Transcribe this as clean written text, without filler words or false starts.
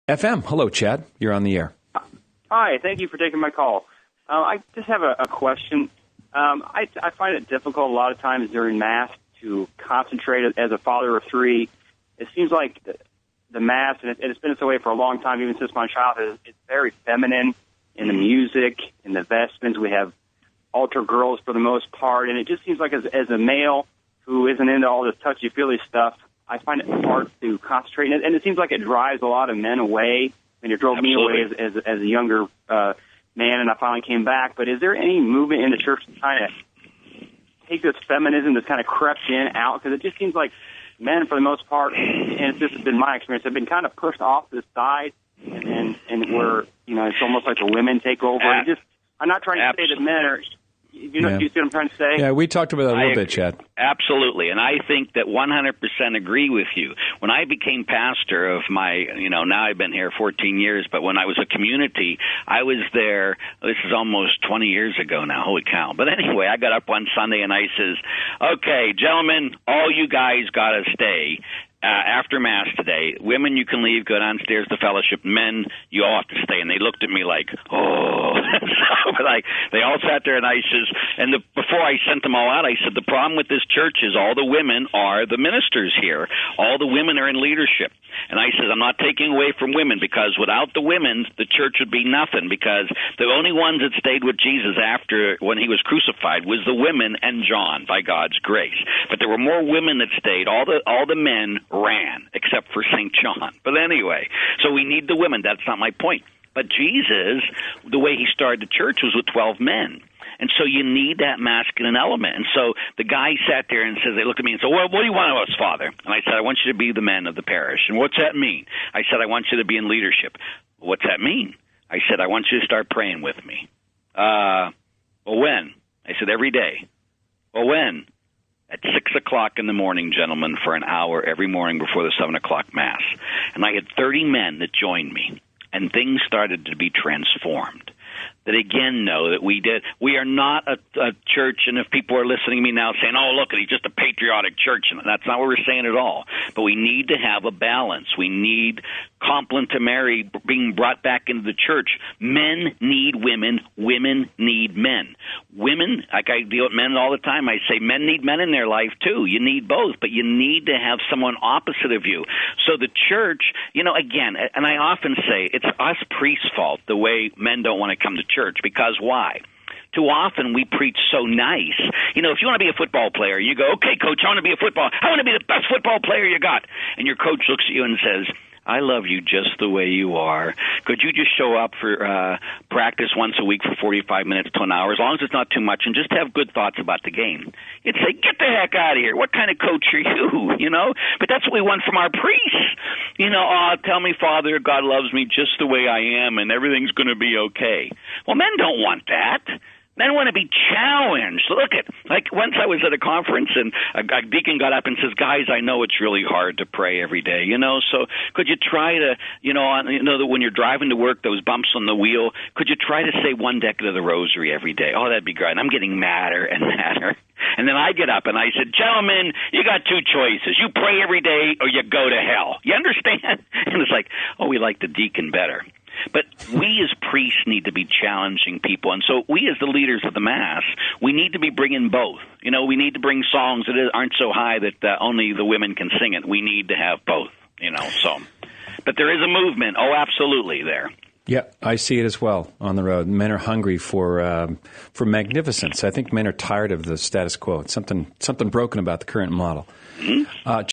FM. Hello, Chad. You're on the air. Hi, thank you for taking my call. I just have a question. I find it difficult a lot of times during Mass to concentrate as a father of three. It seems like the Mass, and it's been this way for a long time, even since my childhood, it's very feminine in the music, in the vestments. We have altar girls for the most part, and it just seems like as a male who isn't into all this touchy-feely stuff, I find it hard to concentrate. And it seems like it drives a lot of men away. I mean, it drove Absolutely. me away as a younger man, and I finally came back. But is there any movement in the church to kind of take this feminism that's kind of crept out? Because it just seems like men, for the most part, and it's just been my experience, have been kind of pushed off to the side, and where, it's almost like the women take over. I'm not trying to say that men are... Do you see what I'm trying to say? Yeah, we talked about that a little bit, Chad. Absolutely, and I think that 100% agree with you. When I became pastor of my, now I've been here 14 years, but when I was a community, I was there, this is almost 20 years ago now, holy cow. But anyway, I got up one Sunday and I says, okay, gentlemen, all you guys got to stay. After Mass today, women, you can leave, go downstairs to fellowship. Men, you all have to stay. And they looked at me like, oh. So, they all sat there, and I says, before I sent them all out, I said, the problem with this church is all the women are the ministers here. All the women are in leadership. And I said, I'm not taking away from women, because without the women, the church would be nothing, because the only ones that stayed with Jesus after when he was crucified was the women and John, by God's grace. But there were more women that stayed. All the men ran, except for St. John. But anyway, so we need the women. That's not my point. But Jesus, the way he started the church was with 12 men. And so you need that masculine element. And so the guy sat there and says, they looked at me and said, well, what do you want of us, Father? And I said, I want you to be the men of the parish. And what's that mean? I said, I want you to be in leadership. What's that mean? I said, I want you to start praying with me. Well, when? I said, every day. Well, when? At 6 o'clock in the morning, gentlemen, for an hour every morning before the 7 o'clock Mass. And I had 30 men that joined me, and things started to be transformed. That again know that we are not a church, and if people are listening to me now saying, oh, look, he's just a patriotic church, and that's not what we're saying at all. But we need to have a balance. We need complementary being brought back into the church. Men need women. Women need men. Women, like I deal with men all the time, I say men need men in their life too. You need both, but you need to have someone opposite of you. So the church, again, and I often say it's us priests' fault the way men don't want to come to church, because why? Too often we preach so nice. If you want to be a football player, you go, okay, coach, I want to be the best football player you got. And your coach looks at you and says, I love you just the way you are. Could you just show up for practice once a week for 45 minutes to an hour, as long as it's not too much, and just have good thoughts about the game? You'd say, get the heck out of here. What kind of coach are you? But that's what we want from our priests. Tell me, Father, God loves me just the way I am, and everything's going to be okay. Well, men don't want that. Men want to be challenged. Look like once I was at a conference and a deacon got up and says, guys, I know it's really hard to pray every day, so could you try to, that when you're driving to work, those bumps on the wheel, could you try to say one decade of the rosary every day? Oh, that'd be great. And I'm getting madder and madder. And then I get up and I said, gentlemen, you got two choices. You pray every day or you go to hell. You understand? And it's like, oh, we like the deacon better. But we as priests need to be challenging people. And so we as the leaders of the Mass, we need to be bringing both. We need to bring songs that aren't so high that only the women can sing it. We need to have both, so. But there is a movement, absolutely, there. Yeah, I see it as well on the road. Men are hungry for magnificence. I think men are tired of the status quo. It's something broken about the current model. Mm-hmm.